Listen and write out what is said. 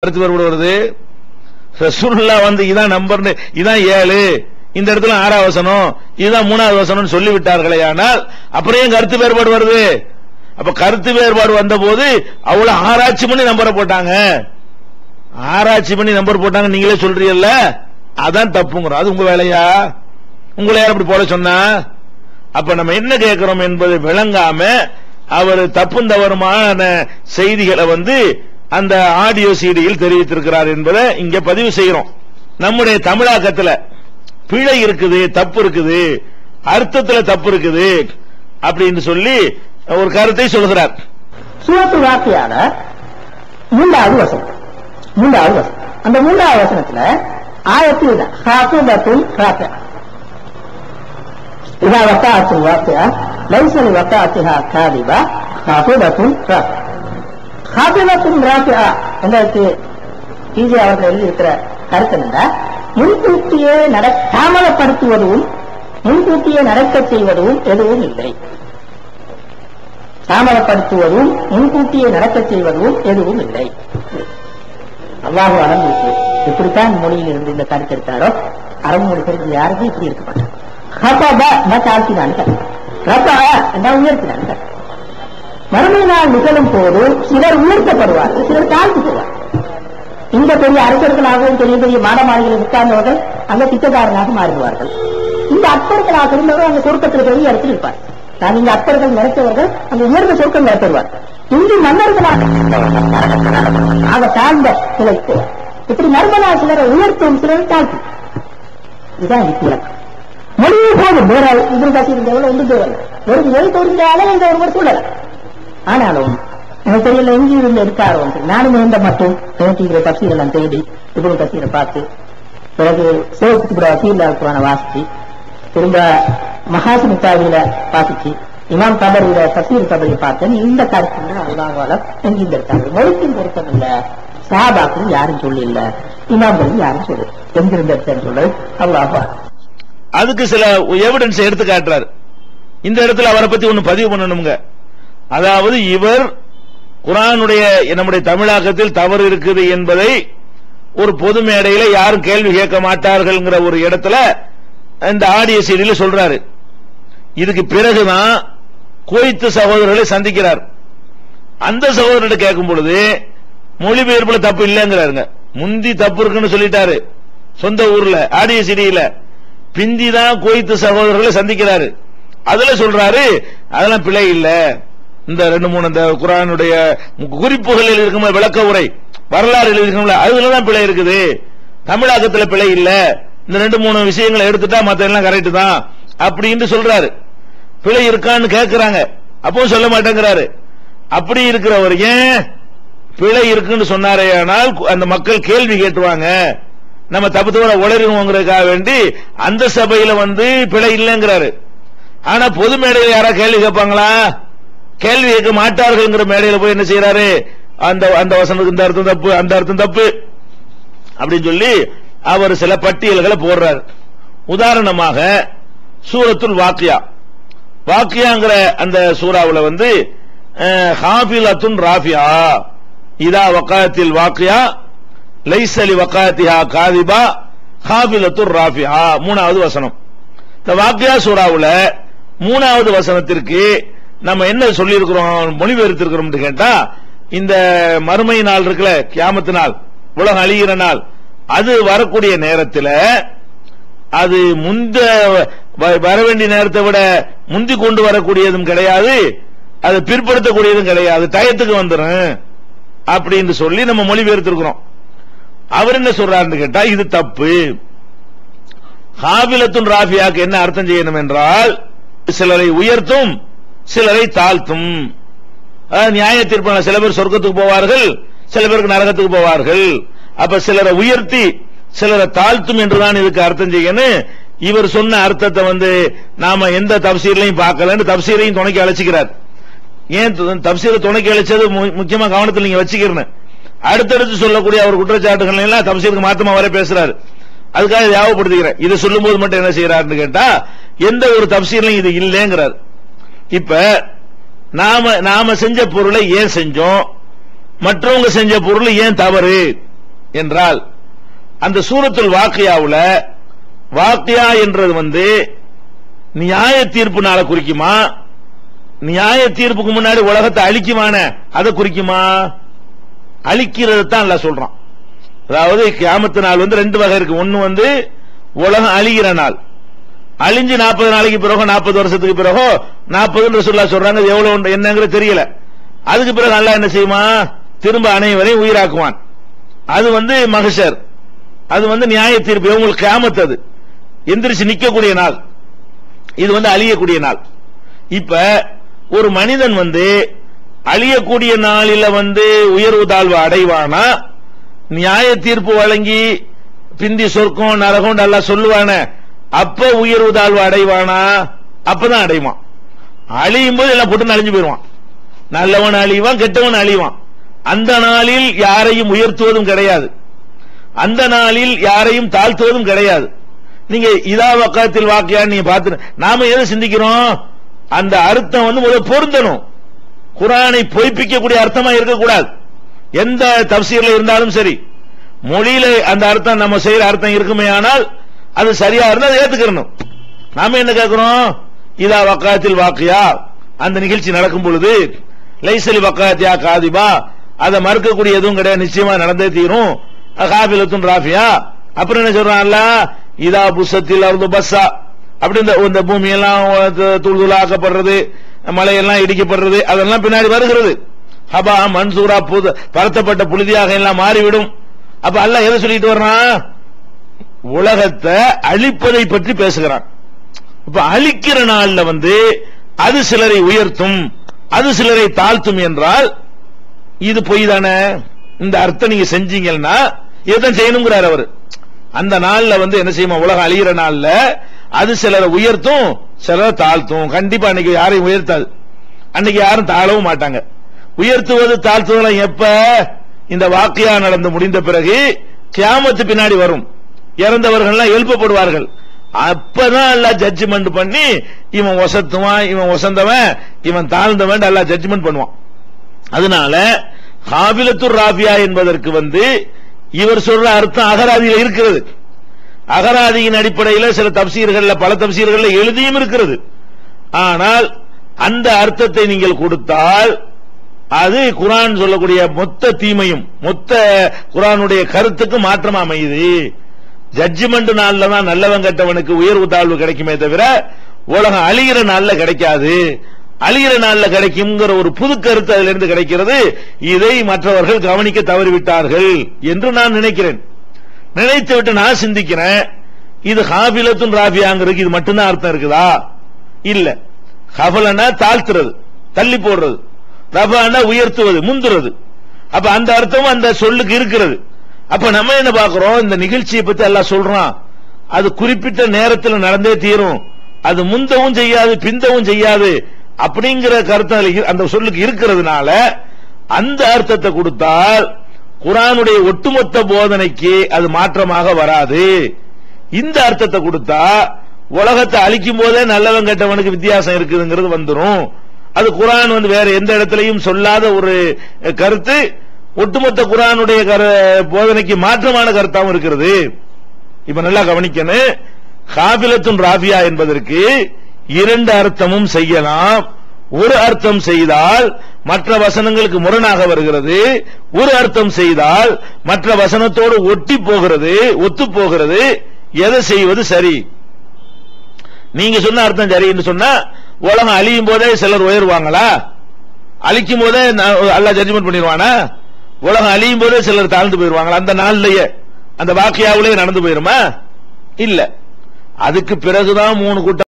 கருத்து வேறுபாடு வருது. ரசூலுல்லாஹ் வந்து இதான் நம்பர், இதான் 7, இந்த இடத்துல 6வது வசனம், இதுதான் 3வது வசனம் சொல்லி விட்டார்களே. ஆனால் அப்புறம் ஏன் கருத்து வேறுபாடு வருது? அப்ப கருத்து வேறுபாடு வந்த போது அவ்வளவு ஆராய்ச்சி பண்ணி நம்பரை போட்டாங்க. ஆராய்ச்சி பண்ணி நம்பர் போட்டாங்க நீங்களே சொல்றீங்கல்ல, அதான் தப்புங்கிறோம். அது உங்க வேலையா? உங்களை யார் அப்படி போட சொன்னா? அப்ப நம்ம என்ன கேட்கிறோம் என்பது விளங்காம அவர் தப்பும் தவறுமான செய்திகளை வந்து அந்த ஆடியோ சீடியில் தெரிவித்திருக்கிறார் என்பதை இங்க பதிவு செய்கிறோம். நம்முடைய தமிழாக்கத்தில் பிழை இருக்குது, தப்பு இருக்குது, அர்த்தத்தில் தப்பு இருக்குது அப்படின்னு சொல்லி ஒரு கருத்தை சொல்கிறார். சூரத்து வாக்கியான 3வது வசனம், அந்த 3வது வசனத்துல ஆயத்தில் ஹாஃபிதத்துல் ராஃபியா, இதா வகாஅத்துல் வாக்கியா லைஸ லிவகாஅத்திஹா காதிபா ஹாஃபிதத்துல் ராஃபியா. ஹாஃபிதத்துல் ராஃபியா என்பதற்கு ஈஸி அவர்கள் எழுதியிருக்கிற கருத்து என்ன? முன்கூட்டியே தாமதப்படுத்துவதும் முன்கூட்டியே நடக்க செய்வதும் எதுவும் இல்லை. தாமதப்படுத்துவதும் முன்கூட்டியே நடக்க செய்வதும் எதுவும் இல்லை. அல்லாஹ் அலமது இப்படித்தான் மொழியில் இருந்து இந்த கருத்து எடுத்தாரோ அரபு மொழி தெரிஞ்சு யாருக்கும் இப்படி இருக்க மாட்டாங்க. உயர்த்தினாங்க. மறுமை நாள் நிகழும் போது சிலர் உயர்த்தப்படுவார்கள், சிலர் தாழ்த்து போவார்கள். இந்த பெரிய அரசர்களாகவும் பெரிய பெரிய மாடமாளிகளில் உட்கார்ந்தவர்கள் அங்க திட்டக்காரனாக மாறுவார்கள். இந்த அற்பர்களாக இருந்தவர்கள் அங்க சொர்க்கத்தில் பெரிய இடத்தில் இருப்பார்கள். நான் இந்த அற்பர்கள் நினைத்தவர்கள் அங்கு உயர்ந்த சொர்க்கம் நினைத்தருவார்கள். இங்கு மன்னர்களாக தாழ்ந்த நிலைக்கு இப்படி மர்மனா சிலரை உயர்த்தும், சிலரை தாழ்த்தும். இதுதான் வித்தியாசம். மொழியை போதும் வேற இதில் கட்டியிருந்தவர்கள் ஒன்று தேவை ஒரு எழுத்தொருந்தாலும் இந்த ஒருவர் சொல்லலாம். ஆனாலும் எனக்கு தெரியல எங்கேயும் இருந்து எடுத்தாரோ நானும் இருந்த மட்டும் பேட்டிக்கிற தப்சீரெல்லாம் தேடி இப்படி தப்சீரை பார்த்து பிறகு சேவத்துக்கு கூட வசீலா குரான வாசிச்சு திரும்ப மகாசினி தாவியில வாசிச்சு இமாம் தபரியில தப்சீர் தபரியை பார்த்தேன். இந்த கருத்து அல்லாஹ்வால எங்கிருந்து எடுத்தாங்க. மொழிக்கும் பொருத்தம் இல்ல, சஹாபாக்களும் யாரும் சொல்லி இல்ல, இமாம்களும் யாரும் சொல்லு எங்கிருந்து எடுத்தேன்னு சொல்றது அல்லாஹ்வா. அதுக்கு சில எவிடன்ஸ் எடுத்து காட்டுறாரு. இந்த இடத்துல அவரை பத்தி ஒண்ணு பதிவு பண்ணணுங்க. அதாவது இவர் குர்ஆனுடைய நம்முடைய தமிழாக்கத்தில் தவறு இருக்குது என்பதை ஒரு பொது மேடையில யாரும் கேள்வி கேட்க மாட்டார்கள் ஒரு இடத்துல இந்த ஆடியோ சீடியில சொல்றாரு. இதுக்கு பிறகுதான் குவைத்து சகோதரர்களை சந்திக்கிறார். அந்த சகோதரர்கிட்ட கேட்கும் பொழுது மொழிபெயர்ப்புல தப்பு இல்லைங்கிறாருங்க. முந்தி தப்பு இருக்குன்னு சொல்லிட்டாரு சொந்த ஊர்ல ஆடியோ சீடியில, பிந்திதான் குவைத்து சகோதரர்களை சந்திக்கிறாரு. அதுல சொல்றாரு அதெல்லாம் பிழை இல்ல, இந்த 2-3 இந்த குர்ஆனுடைய குறிப்புகளில் இருக்கும் விளக்க உரை வரலாறு எழுதிருக்கோம்ல அதுலதான் பிழை இருக்குது, தமிழாக்கத்துல பிழை இல்ல, இந்த 2-3 விஷயங்களை எடுத்துட்டா மத்த எல்லாம் கரெக்ட் தான் அப்படின்னு சொல்றாரு. பிழை இருக்கான்னு கேட்கிறாங்க, அப்போ சொல்ல மாட்டேங்கிறாரு. அப்படி இருக்கிறவர் ஏன் பிழை இருக்குன்னு சொன்னாரே, ஆனால் அந்த மக்கள் கேள்வி கேட்டுவாங்க, நம்ம தப்பு தவற உளறிடுவோங்கிறதுக்காக வேண்டி அந்த சபையில வந்து பிழை இல்லைங்கிறாரு. ஆனா பொது மேடையில் யாரா கேள்வி கேட்பாங்களா? கேள்வி கேட்க மாட்டார்கள் மேடையில போய் என்ன செய்யறாரு, அந்த வசனத்துக்கு இந்த அர்த்தம் தப்பு, அந்த அர்த்தம் தப்பு அப்படின்னு சொல்லி அவர் சில பட்டியல்களை போடுறாரு. உதாரணமாக சூரத்துல் வாக்கியாங்கிற அந்த சூறாவுல வந்து ஹாஃபிலத்துன் ராஃபியா இதா வகாத்தில் வாக்கியா லைஸ லிவகாத்திஹா காதிபா ஹாஃபிலத்துர் ராஃபியா 3வது வசனம். இந்த வாக்கியா சூறாவுல 3வது வசனத்திற்கு நம்ம என்ன சொல்லி இருக்கிறோம், மொழிபெயர்த்திருக்கிறோம் கேட்டா, இந்த மறுமை நாள் இருக்குல்ல, கியாமத்து நாள், உலகம் அழிகிற நாள், அது வரக்கூடிய நேரத்தில் அது முந்த வர வேண்டிய நேரத்தை விட முந்தி கொண்டு வரக்கூடியதும் கிடையாது, அது பிற்படுத்தக்கூடியதும் கிடையாது, டயத்துக்கு வந்துடும் அப்படின்னு சொல்லி நம்ம மொழிபெயர்த்திருக்கிறோம். அவர் என்ன சொல்றாருன்னு கேட்டா இது தப்பு. ஹாபிலத்துன் ராஃபியாக்கு என்ன அர்த்தம் செய்யணும் என்றால், சிலரை உயர்த்தும் சிலரை தாழ்த்தும். நியாய தீர்ப்பு, சில பேர் சொர்க்கத்துக்கு போவார்கள், சில பேருக்கு நரகத்துக்கு போவார்கள். அப்ப சிலரை உயர்த்தி சிலரை தாழ்த்தும் என்றுதான் இதுக்கு அர்த்தம் செய்யணும். இவர் சொன்ன அர்த்தத்தை வந்து நாம எந்த தப்சீர்லையும் பார்க்கலன்னு தப்சீரையும் துணைக்கு அழைச்சிக்கிறார். ஏன் தப்சீரை துணைக்கு அழைச்சது முக்கியமா கவனத்தில் நீங்க வச்சுக்கிறேன். அடுத்தடுத்து சொல்லக்கூடிய அவர் குற்றச்சாட்டுகள் எல்லாம் தப்சீருக்கு மாத்தமா வர பேசுறாரு. அதுக்காக ஞாபகப்படுத்துகிறேன். இதை சொல்லும் போது மட்டும் என்ன செய்யறாருன்னு கேட்டா எந்த ஒரு தப்சீர்லையும் இது இல்லைங்கிறார். இப்ப நாம செஞ்ச பொருளை ஏன் செஞ்சோம், மற்றவங்க செஞ்ச பொருள் ஏன் தவறு என்றால் அந்த சூரத்துல் வாக்கியாவுல வாக்கியா என்றது நியாய தீர்ப்பு நாளை குறிக்குமா, நியாய தீர்ப்புக்கு முன்னாடி உலகத்தை அழிக்குமான அதை குறிக்குமா? அழிக்கிறது தான் அல்லாஹ் சொல்றான். அதாவது கியாமத்து நாள் ரெண்டு வகை இருக்கு. ஒன்னு உலகம் அழிகிற நாள், அழிஞ்சு 40 நாளைக்கு பிறகு 40 வருஷத்துக்கு பிறகு 40 ரசூலுல்லாஹ் சொல்றாங்க. எவ்வளவு என்னங்கிறது தெரியல. அதுக்கு பிறகு அல்லாஹ் என்ன செய்யுமா, திரும்ப அனைவரையும் உயிராக்குவான். அது மஹ்ஷர், அது நியாய தீர்ப்பு, உங்களுக்கு கியாமத், அது எந்திரிச்சு நிக்கக்கூடிய நாள். இது அழியக்கூடிய நாள். இப்ப ஒரு மனிதன் அழியக்கூடிய நாளில உயர்வு தாழ்வு அடைவானா, நியாய தீர்ப்பு வழங்கி பிந்தி சொர்க்கம் நரகம் அல்லாஹ் சொல்லுவான அப்ப உயர்வு தாழ்வு அடைவானா? அப்பதான் அடைவான். அழியும் போது எல்லாம் போட்டு அழிஞ்சு போயிடுவான். நல்லவன் அழிவான், கெட்டவன் அழிவான். அந்த நாளில் யாரையும் உயர்த்துவதும் கிடையாது, அந்த நாளில் யாரையும் தாழ்த்துவதும் கிடையாது. நீங்க இதா வக்காத்தில் வாக்கியான்னு நீங்க பார்த்து நாம எதை சிந்திக்கிறோம், அந்த அர்த்தம் முதல்ல பொருந்தணும். குர்ஆனை பொய்ப்பிக்கக்கூடிய அர்த்தமா இருக்கக்கூடாது. எந்த தஃசீர்ல இருந்தாலும் சரி, மொழியில அந்த அர்த்தம் நம்ம செய்யற அர்த்தம் இருக்குமே ஆனால் அது சரியா இருந்தா அதை ஏத்துக்கணும். நாம என்ன கேட்கிறோம், இதா வக்காத்தில் வாக்கியா, அந்த நிகழ்ச்சி நடக்கும் பொழுது லைசலி வக்காத்தியா காதிபா, அதை மறுக்கக்கூடிய எதுவும் கிடையாது, நிச்சயமா நடந்தே தீரும். காபிலத்துன் ராஃபியா, அப்புறம் என்ன சொல்றான் அல்லாஹ், இதா புசத்தில் அர்து பஸ்ஸா, அப்படி இந்த பூமி எல்லாம் தூள்தூளாக்கப்படுறது, மலையெல்லாம் இடிக்கப்படுறது, அதெல்லாம் பின்னாடி வருகிறது. ஹபா மன்சூரா, பரத்தப்பட்ட புழுதியாக எல்லாம் மாறிவிடும். அப்ப அல்லாஹ் எதை சொல்லிட்டு வர்றான், உலகத்தை அழிப்பதை பற்றி பேசுகிறான். இப்ப அழிக்கிற நாள்ல அது சிலரை உயர்த்தும், அது சிலரை தாழ்த்தும் என்றால் இது பொய் தானே. இந்த அர்த்தம் நீங்க செஞ்சீங்கன்னா எதை செய்யணுங்கிறார் அவர். அந்த நாள்ல என்ன செய்யுமா, உலகம் அழிகிற நாள்ல அது சிலரை உயர்த்தும், சிலரை தாழ்த்தும். கண்டிப்பா அன்னைக்கு யாரையும் உயர்த்தாது, அன்னைக்கு யாரும் தாழவும் மாட்டாங்க. உயர்த்துவது தாழ்த்துவதெல்லாம் எப்ப, இந்த வாக்கியா நடந்து முடிந்த பிறகு கியாமத்து பின்னாடி வரும், இறந்தவர்கள் எழுப்பப்படுவார்கள். அப்பதான் அல்லாஹ் ஜட்ஜ்மெண்ட் பண்ணி இவன் வசத்துவான், இவன் வசந்தவன், இவன் தாழ்ந்தவன் அல்லாஹ் ஜட்ஜ்மெண்ட் பண்ணுவான். அதனால காபிலத்துர் ராபியா என்பதற்கு இவர் சொல்ற அர்த்தம் அகராதியில் இருக்கிறது. அகராதியின் அடிப்படையில் சில தப்சீர்கள்ல, பல தப்சீர்கள்ல எழுதியும் இருக்கிறது. ஆனால் அந்த அர்த்தத்தை நீங்கள் கொடுத்தால் அது குர்ஆன் சொல்லக்கூடிய மொத்த தீமையும் மொத்த குர்ஆனுடைய கருத்துக்கு மாற்றமா அமையுது. ஜட்ஜ்மெண்ட் நாள்ல தான் நல்லவன் கெட்டவனுக்கு உயர்வு தாழ்வு கிடைக்குமே தவிர உலகம் அழிகிற நாள்ல கிடைக்காது. அழிகிற நாள்ல கிடைக்கும்ங்கிற ஒரு புது கருத்து அதிலிருந்து கிடைக்கிறது. இதை மற்றவர்கள் கவனிக்க தவறிவிட்டார்கள் என்று நான் நினைக்கிறேன். நினைத்து விட்டு நான் சிந்திக்கிறேன், இது காபிலத்துன் ராபியாங்கிறதுக்கு இது மட்டும்தான் அர்த்தம் இருக்குதா? இல்ல. கபலனா தாழ்த்துறது, தள்ளி போடுறது, ரபானா உயர்த்துவது, முந்துறது. அப்ப அந்த அர்த்தம் அந்த சொல்லுக்கு இருக்கிறது. அப்ப நம்ம என்ன பார்க்கிறோம், இந்த நிகழ்ச்சியை பத்தி அல்லாஹ் சொல்றான், அது குறிப்பிட்ட நேரத்தில் நடந்தே தீரும், அது முந்தவும் செய்யாது பிந்தவும் செய்யாது அப்படிங்கிற கருத்து அந்த சொல்லுக்கு இருக்கிறதுனால அந்த அர்த்தத்தை கொடுத்தால் குர்ஆனுடைய ஒட்டுமொத்த போதனைக்கு அது மாற்றமாக வராது. இந்த அர்த்தத்தை கொடுத்தா உலகத்தை அழிக்கும் போதே நல்லவன் கெட்டவனுக்கு வித்தியாசம் இருக்குதுங்கிறது வந்துரும். அது குர்ஆன் வேற எந்த இடத்திலையும் சொல்லாத ஒரு கருத்து, ஒட்டுமொத்த குர்ஆனுடைய போதனைக்கு மாற்றமான கருத்தாவும் இருக்கிறது. இப்ப நல்லா கவனிக்கணும், காபிலத்துன் ராபியா என்பதற்கு இரண்டு அர்த்தமும் செய்யலாம். ஒரு அர்த்தம் செய்தால் மற்ற வசனங்களுக்கு முரணாக வருகிறது, ஒரு அர்த்தம் செய்தால் மற்ற வசனத்தோடு ஒட்டி போகிறது, ஒத்து போகிறது. எதை செய்வது சரி? நீங்க சொன்ன அர்த்தம் சரி என்று சொன்னா உலகம் அழியும் போதே சிலர் உயர்வாங்களா? அழிக்கும் போதே அல்லாஹ் ஜட்ஜ்மெண்ட் பண்ணிடுவானா? உலகம் அழியும் போதே சிலர் தாழ்ந்து போயிருவாங்களா? அந்த நாள்லயே அந்த வாக்கியாவிலேயே நடந்து போயிருமா? இல்ல. அதுக்கு பிறகுதான் 3 கூட்டம்